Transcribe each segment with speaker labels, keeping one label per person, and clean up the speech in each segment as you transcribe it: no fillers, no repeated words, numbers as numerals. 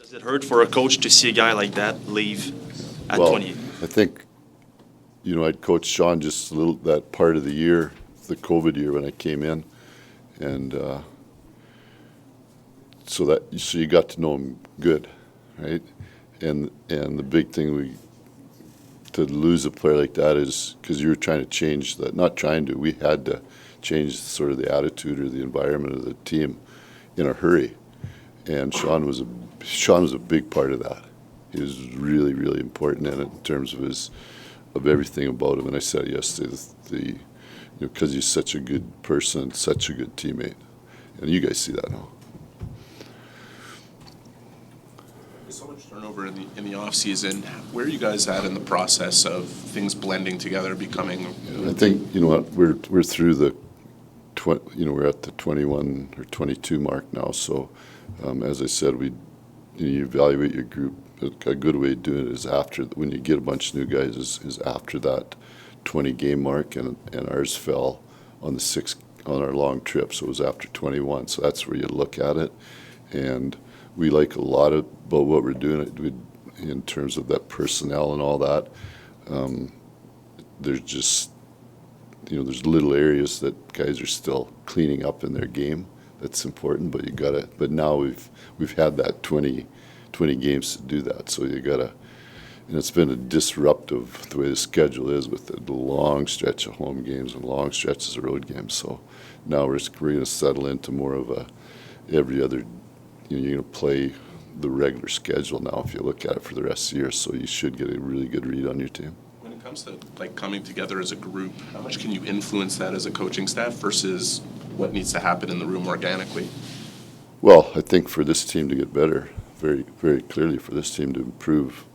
Speaker 1: Does it hurt for a coach to see a guy like that leave at
Speaker 2: Well,
Speaker 1: 28?
Speaker 2: I think, I'd coached Sean just a little, that part of the year, the COVID year when I came in. And so you got to know him good, right? And the big thing to lose a player like that is because you were trying to change that, not trying to, we had to change sort of the attitude or the environment of the team in a hurry. And Sean was a big part of that. He was really, really important in it in terms of everything about him. And I said yesterday, because he's such a good person, such a good teammate. And you guys see that now.
Speaker 3: There's so much turnover in the off season. Where are you guys at in the process of things blending together, becoming?
Speaker 2: I think we're through the, we're at the 21 or 22 mark now. So as I said, you evaluate your group. A good way of doing it is after when you get a bunch of new guys is after that 20 game mark, and ours fell on our long trip, so it was after 21. So that's where you look at it, and we like a lot about what we're doing in terms of that personnel and all that. There's just there's little areas that guys are still cleaning up in their game. That's important, but you gotta. But now we've had that 20 games to do that, so you gotta. And it's been a disruptive the way the schedule is with the long stretch of home games and long stretches of road games. So now we're going to settle into more of a every other. You're going to play the regular schedule now if you look at it for the rest of the year. So you should get a really good read on your team.
Speaker 3: When it comes to coming together as a group, how much can you influence that as a coaching staff versus what needs to happen in the room organically?
Speaker 2: Well, I think for this team to get better, very, very clearly for this team to improve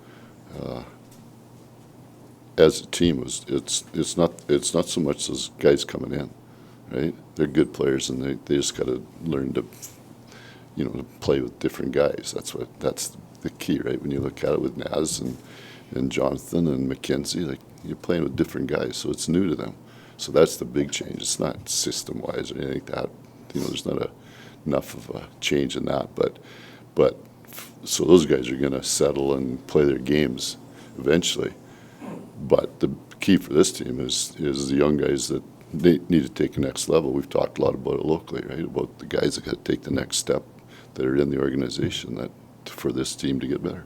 Speaker 2: as a team, it's not so much those guys coming in, right? They're good players, and they just got to learn to play with different guys. That's the key, right? When you look at it with Naz and Jonathan and McKenzie, like you're playing with different guys, so it's new to them. So that's the big change. It's not system-wise or anything like that. There's not enough of a change in that, but so those guys are going to settle and play their games eventually. But the key for this team is the young guys that they need to take the next level. We've talked a lot about it locally, right? About the guys that got to take the next step that are in the organization that for this team to get better.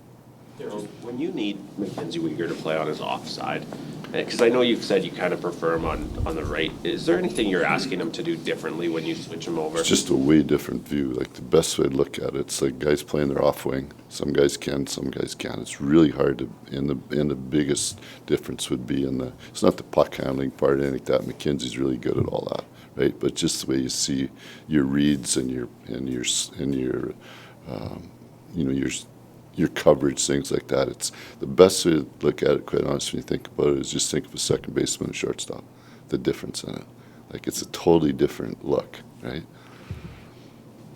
Speaker 4: When you need Mackenzie Weegar to play on his offside, because I know you've said you kind of prefer him on the right, is there anything you're asking him to do differently when you switch him over?
Speaker 2: It's just a way different view. Like the best way to look at it, it's like guys playing their off wing. Some guys can, some guys can't. It's really hard to. And the biggest difference would be it's not the puck handling part or anything like that. McKenzie's really good at all that, right? But just the way you see your reads and your coverage, things like that. It's the best way to look at it, quite honestly, when you think about it, is just think of a second baseman and shortstop, the difference in it. Like it's a totally different look, right?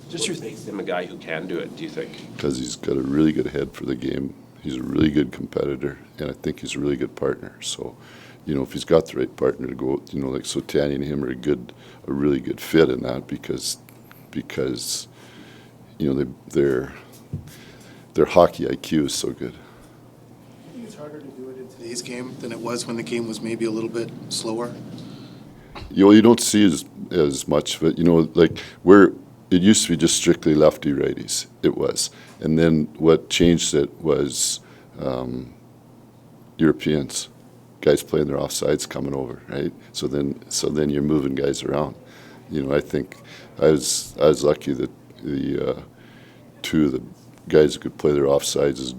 Speaker 4: Just what makes him a guy who can do it, do you think?
Speaker 2: Because he's got a really good head for the game. He's a really good competitor, and I think he's a really good partner. So, if he's got the right partner to go, so Tanny and him are a really good fit in that because their hockey IQ is so good.
Speaker 5: I think it's harder to do it in today's game than it was when the game was maybe a little bit slower.
Speaker 2: You don't see as much of it. Like where it used to be just strictly lefty righties. It was, and then what changed it was Europeans, guys playing their offsides coming over, right? So then you're moving guys around. I think I was lucky that the two of the guys who could play their offsides is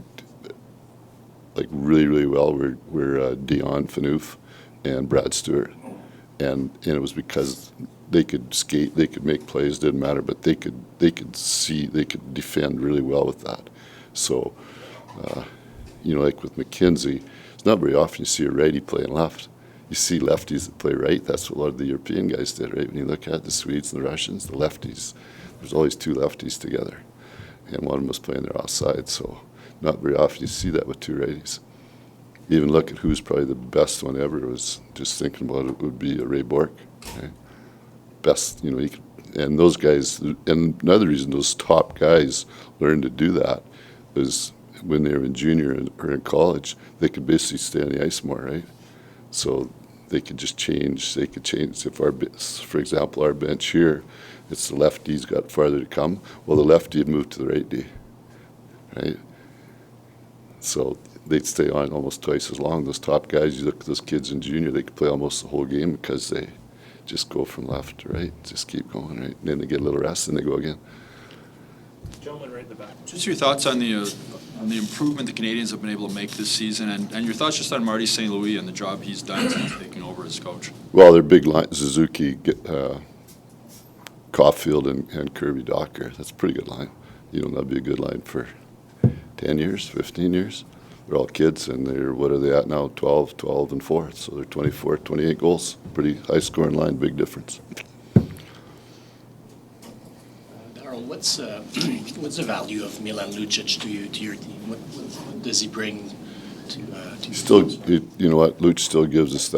Speaker 2: like really, really well were Dion Phaneuf and Brad Stewart, and it was because they could skate, they could make plays, didn't matter, but they could defend really well with that. So, like with McKenzie, it's not very often you see a righty playing left. You see lefties that play right. That's what a lot of the European guys did, right? When you look at the Swedes and the Russians, the lefties, there's always two lefties together. And one of them was playing their offside, so not very often you see that with two righties. Even look at who's probably the best one ever. Was just thinking about it would be Ray Bork, okay? Best, and those guys. And another reason those top guys learn to do that, is when they were in junior or in college, they could basically stay on the ice more, right? So they could just change. They could change. If for example, our bench here, it's the lefty's got farther to come. Well, the lefty would move to the right D, right? So they'd stay on almost twice as long. Those top guys, you look at those kids in junior, they could play almost the whole game because they just go from left to right, just keep going, right? And then they get a little rest and they go again.
Speaker 6: Gentleman right in the back.
Speaker 7: Just your thoughts on the improvement the Canadians have been able to make this season, and your thoughts just on Marty St. Louis and the job he's done since taking over as coach.
Speaker 2: Well, their big line, Suzuki, Caulfield, and Kirby Docker. That's a pretty good line. You know, that'd be a good line for 10 years, 15 years. They're all kids, and what are they at now? 12 and 4. So they're 24, 28 goals. Pretty high scoring line, big difference.
Speaker 6: Darryl, what's the value of Milan Lucic to your team? What does he bring to
Speaker 2: Still, you know what? Luch still gives us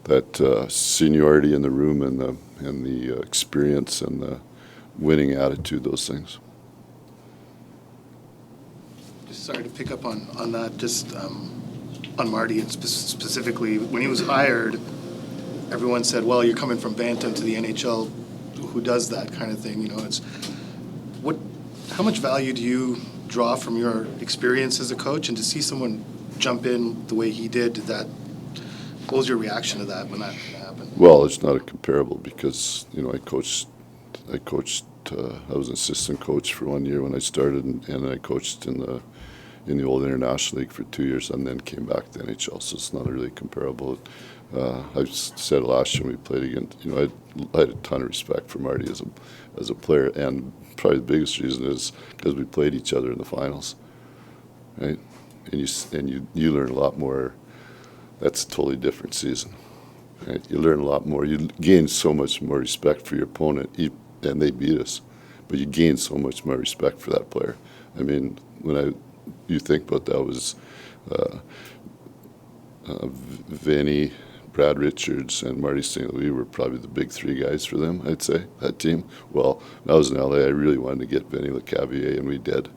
Speaker 2: that seniority in the room and the experience and the winning attitude. Those things.
Speaker 5: Sorry to pick up on that, just on Marty and specifically, when he was hired, everyone said, well, you're coming from Bantam to the NHL, who does that kind of thing, you know, how much value do you draw from your experience as a coach, and to see someone jump in the way he did, what was your reaction to that when that happened?
Speaker 2: Well, it's not a comparable because, you know, I coached, I was an assistant coach for 1 year when I started, and I coached in the old International League for 2 years, and then came back to the NHL. So it's not really comparable. I said last year when we played against, you know, I had a ton of respect for Marty as a player, and probably the biggest reason is because we played each other in the finals, right? And you learn a lot more. That's a totally different season, right? You learn a lot more. You gain so much more respect for your opponent, and they beat us, but you gain so much more respect for that player. I mean, you think about that was Vinny, Brad Richards, and Marty St. Louis were probably the big three guys for them, I'd say, that team. Well, when I was in LA, I really wanted to get Vinny LeCavier, and we did,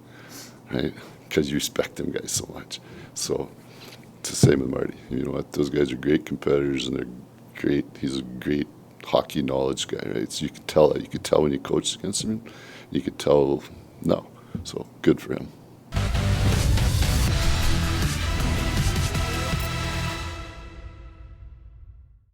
Speaker 2: right? Because you respect them guys so much. So it's the same with Marty. You know what? Those guys are great competitors, and they're great. He's a great hockey knowledge guy, right? So you could tell that. You could tell when you coached against him. You could tell, no. So good for him.